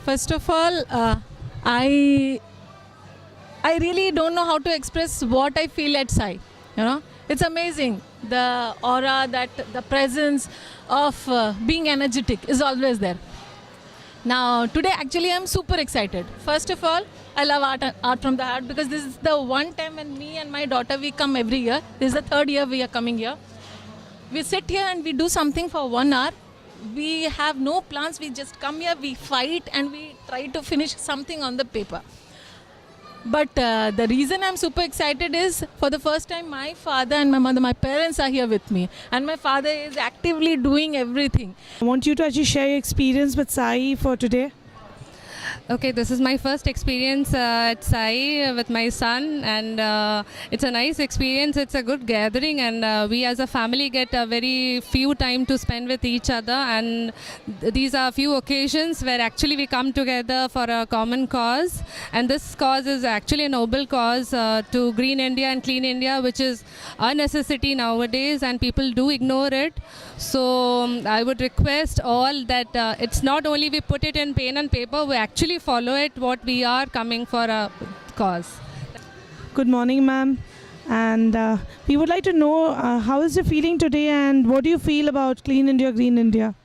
First of all, I I really don't know how to express what I feel at Sai. It's amazing. The aura, that the presence of being energetic is always there. Now, today actually I'm super excited. First of all, I love art from the heart because this is the one time when me and my daughter we come every year. This is the third year we are coming here. We sit here and we do something for 1 hour. We have no plans. We just come here, we fight, and we try to finish something on the paper. But the reason I'm super excited is for the first time my father and my mother, my parents are here with me, and my father is actively doing everything. I want you to actually share your experience with Sai for today. Okay, this is my first experience at Sai with my son, and it's a nice experience. It's a good gathering, and we as a family get a very few time to spend with each other, and these are a few occasions where actually we come together for a common cause, and this cause is actually a noble cause to Green India and Clean India, which is a necessity nowadays, and people do ignore it. So I would request all that it's not only we put it in pen and paper, we actually follow it what we are coming for a cause. Good morning, ma'am. And we would like to know how is your feeling today and what do you feel about Clean India, Green India?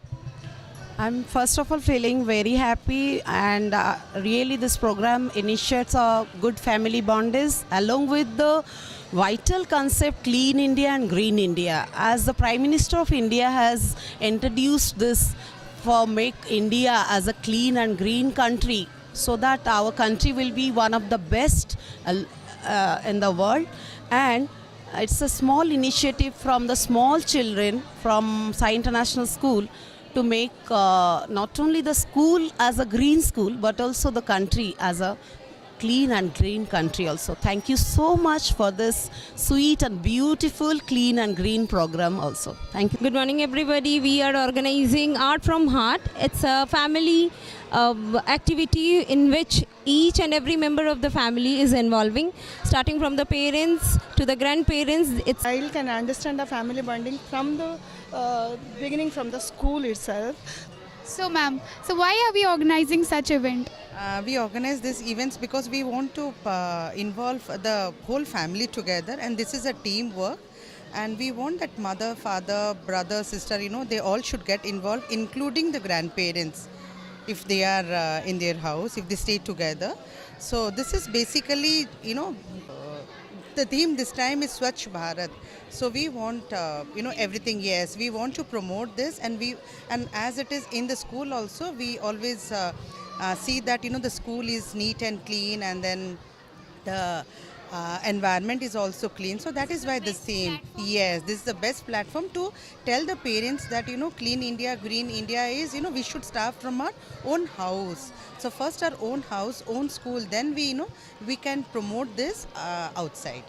I'm first of all feeling very happy, and really this program initiates a good family bondage along with the vital concept Clean India and Green India. As the Prime Minister of India has introduced this for make India as a clean and green country, so that our country will be one of the best in the world. And it's a small initiative from the small children from Sai International School to make not only the school as a green school, but also the country as a clean and green country also. Thank you so much for this sweet and beautiful clean and green program also. Thank you. Good morning everybody. We are organizing Art from Heart. It's a family activity in which each and every member of the family is involving, starting from the parents to the grandparents. It's child can understand the family bonding from the beginning, from the school itself. So ma'am, so why are we organizing such event? We organize these events because we want to involve the whole family together, and this is a teamwork, and we want that mother, father, brother, sister, they all should get involved, including the grandparents if they are in their house, if they stay together. So this is basically, the theme this time is Swachh Bharat. So we want, everything. Yes, we want to promote this, and as it is in the school also, we always see that the school is neat and clean, and then the environment is also clean. So that is why this theme. Yes, this is the best platform to tell the parents that Clean India, Green India is we should start from our own house. So first our own house, own school, then we can promote this outside.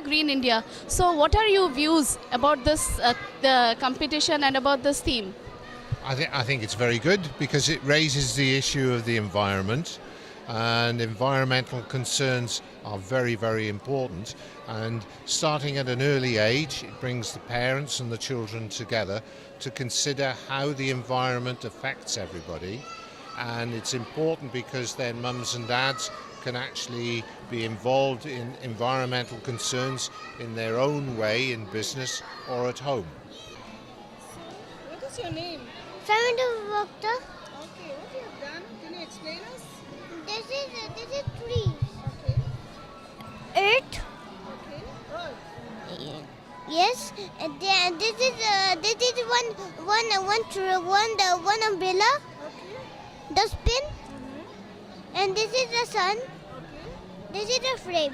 Green India. So what are your views about this the competition and about this theme? I think it's very good because it raises the issue of the environment, and environmental concerns are very, very important, and starting at an early age it brings the parents and the children together to consider how the environment affects everybody. And it's important because then mums and dads can actually be involved in environmental concerns in their own way in business or at home. What is your name? Samantha Vakta. Okay, what you have done? Can you explain us? This is trees. Okay. Earth. Okay. Earth. Yes. And then this is one umbrella. Okay. Dustbin. And this is the sun. Okay. This is the frame.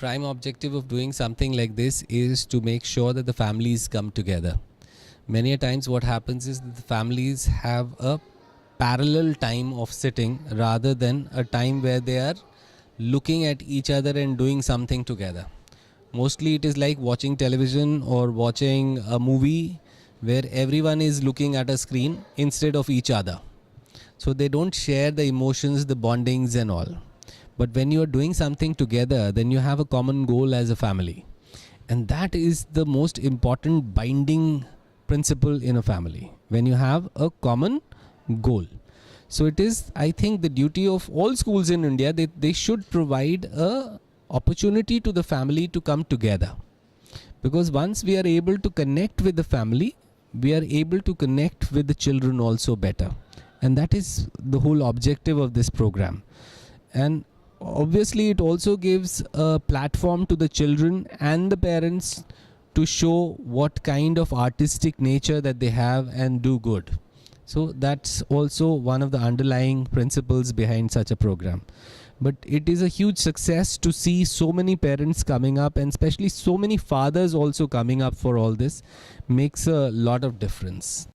prime objective of doing something like this is to make sure that the families come together. Many a times what happens is that the families have a parallel time of sitting rather than a time where they are looking at each other and doing something together. Mostly it is like watching television or watching a movie where everyone is looking at a screen instead of each other. So they don't share the emotions, the bondings and all. But when you are doing something together, then you have a common goal as a family. And that is the most important binding principle in a family, when you have a common goal. So it is, I think, the duty of all schools in India that they should provide a opportunity to the family to come together. Because once we are able to connect with the family, we are able to connect with the children also better. And that is the whole objective of this program. And obviously it also gives a platform to the children and the parents to show what kind of artistic nature that they have and do good. So that's also one of the underlying principles behind such a program. But it is a huge success to see so many parents coming up, and especially so many fathers also coming up for all this. Makes a lot of difference.